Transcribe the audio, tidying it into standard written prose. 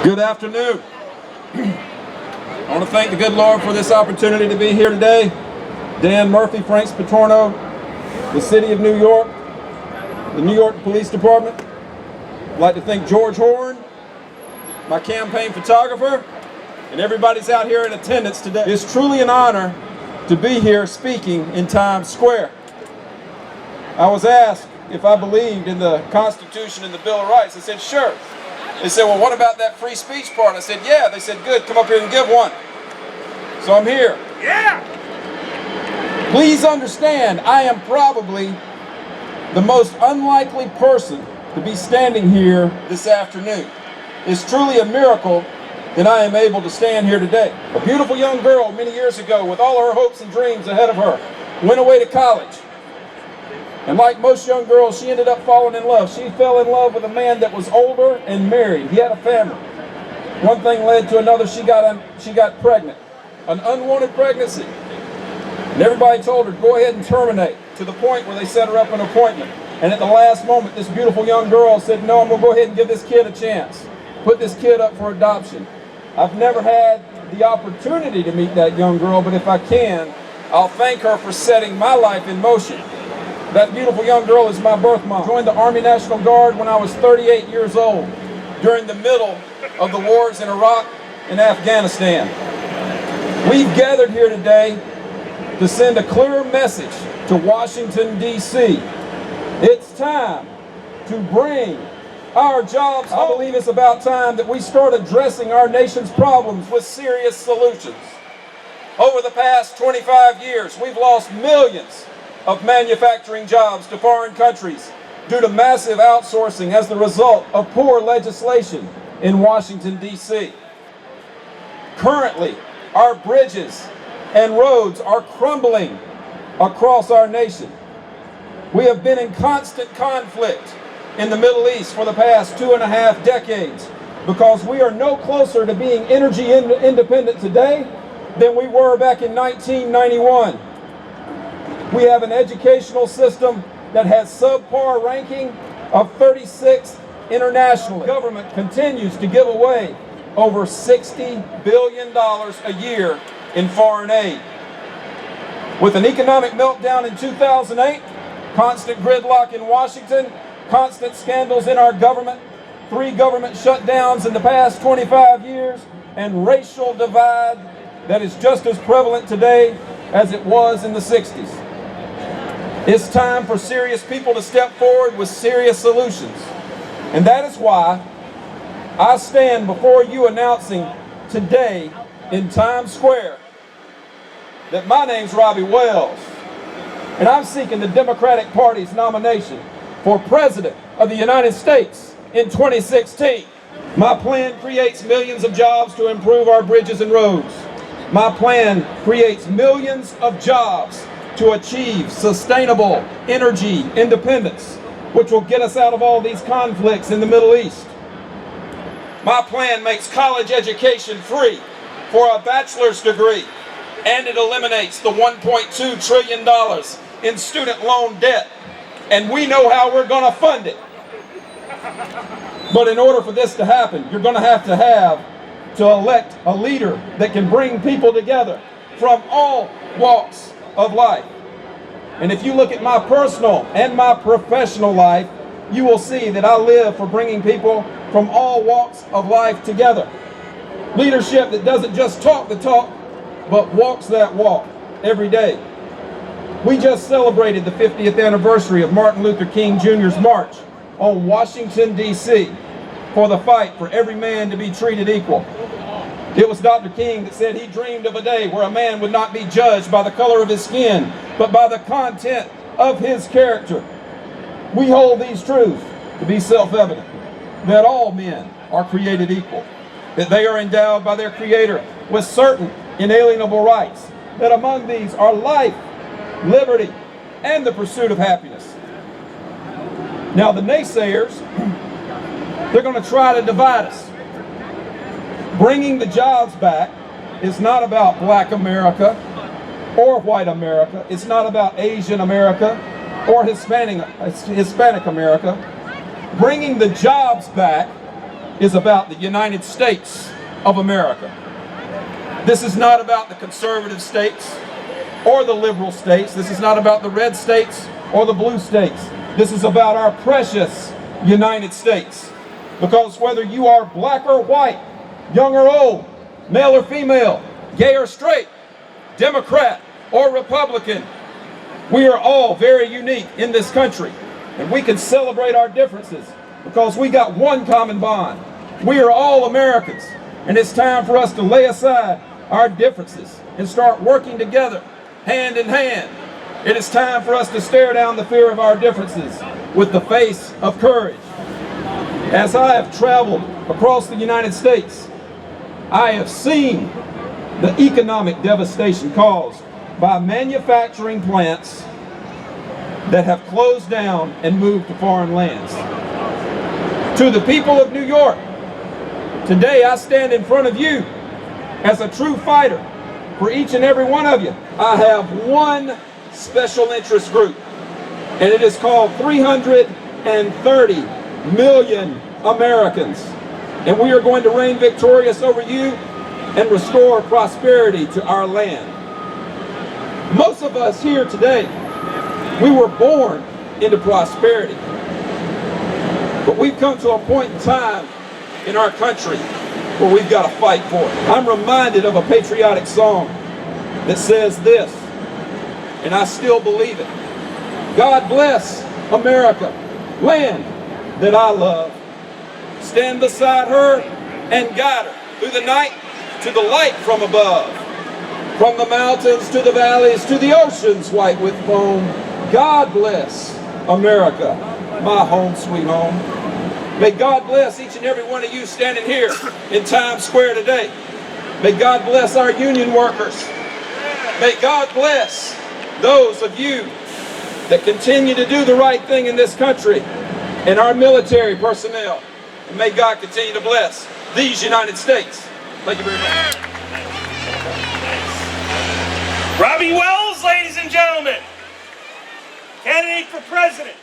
Good afternoon. I want to thank the good Lord for this opportunity to be here today. Dan Murphy, Frank Spatorno, the City of New York, the New York Police Department. I'd like to thank George Horn, my campaign photographer, and everybody's out here in attendance today. It's truly an honor to be here speaking in Times Square. I was asked if I believed in the Constitution and the Bill of Rights. I said, sure. They said, well, what about that free speech part? I said, yeah. They said, good, come up here and give one. So I'm here. Yeah! Please understand, I am probably the most unlikely person to be standing here this afternoon. It's truly a miracle that I am able to stand here today. A beautiful young girl many years ago with all her hopes and dreams ahead of her went away to college. And like most young girls, she ended up falling in love. She fell in love with a man that was older and married. He had a family. One thing led to another. She got pregnant, an unwanted pregnancy. And everybody told her, go ahead and terminate, to the point where they set her up an appointment. And at the last moment, this beautiful young girl said, no, I'm going to go ahead and give this kid a chance. Put this kid up for adoption. I've never had the opportunity to meet that young girl, but if I can, I'll thank her for setting my life in motion. That beautiful young girl is my birth mom. I joined the Army National Guard when I was 38 years old, during the middle of the wars in Iraq and Afghanistan. We've gathered here today to send a clear message to Washington, D.C. It's time to bring our jobs home. I believe it's about time that we start addressing our nation's problems with serious solutions. Over the past 25 years, we've lost millions of manufacturing jobs to foreign countries due to massive outsourcing as the result of poor legislation in Washington, D.C. Currently, our bridges and roads are crumbling across our nation. We have been in constant conflict in the Middle East for the past 2.5 decades because we are no closer to being energy independent today than we were back in 1991. We have an educational system that has subpar ranking of 36th internationally. The government continues to give away over $60 billion a year in foreign aid. With an economic meltdown in 2008, constant gridlock in Washington, constant scandals in our government, 3 government shutdowns in the past 25 years, and racial divide that is just as prevalent today as it was in the 60s. It's time for serious people to step forward with serious solutions. And that is why I stand before you announcing today in Times Square that my name's Robby Wells, and I'm seeking the Democratic Party's nomination for President of the United States in 2016. My plan creates millions of jobs to improve our bridges and roads. My plan creates millions of jobs to achieve sustainable energy independence, which will get us out of all these conflicts in the Middle East. My plan makes college education free for a bachelor's degree, and it eliminates the $1.2 trillion in student loan debt. And we know how we're going to fund it. But in order for this to happen, you're going to have to elect a leader that can bring people together from all walks of life. And if you look at my personal and my professional life, you will see that I live for bringing people from all walks of life together. Leadership that doesn't just talk the talk, but walks that walk every day. We just celebrated the 50th anniversary of Martin Luther King Jr.'s march on Washington, D.C. for the fight for every man to be treated equal. It was Dr. King that said he dreamed of a day where a man would not be judged by the color of his skin, but by the content of his character. We hold these truths to be self-evident, that all men are created equal, that they are endowed by their Creator with certain inalienable rights, that among these are life, liberty, and the pursuit of happiness. Now the naysayers, they're going to try to divide us. Bringing the jobs back is not about Black America or white America. It's not about Asian America or Hispanic America. Bringing the jobs back is about the United States of America. This is not about the conservative states or the liberal states. This is not about the red states or the blue states. This is about our precious United States. Because whether you are black or white, young or old, male or female, gay or straight, Democrat or Republican, we are all very unique in this country. And we can celebrate our differences because we got one common bond. We are all Americans. And it's time for us to lay aside our differences and start working together, hand in hand. It is time for us to stare down the fear of our differences with the face of courage. As I have traveled across the United States, I have seen the economic devastation caused by manufacturing plants that have closed down and moved to foreign lands. To the people of New York, today I stand in front of you as a true fighter for each and every one of you. I have one special interest group, and it is called 330 million Americans. And we are going to reign victorious over you and restore prosperity to our land. Most of us here today, we were born into prosperity. But we've come to a point in time in our country where we've got to fight for it. I'm reminded of a patriotic song that says this, and I still believe it. God bless America, land that I love. Stand beside her and guide her through the night to the light from above. From the mountains to the valleys to the oceans white with foam. God bless America, my home sweet home. May God bless each and every one of you standing here in Times Square today. May God bless our union workers. May God bless those of you that continue to do the right thing in this country and our military personnel. And may God continue to bless these United States. Thank you very much. Robby Wells, ladies and gentlemen, candidate for president.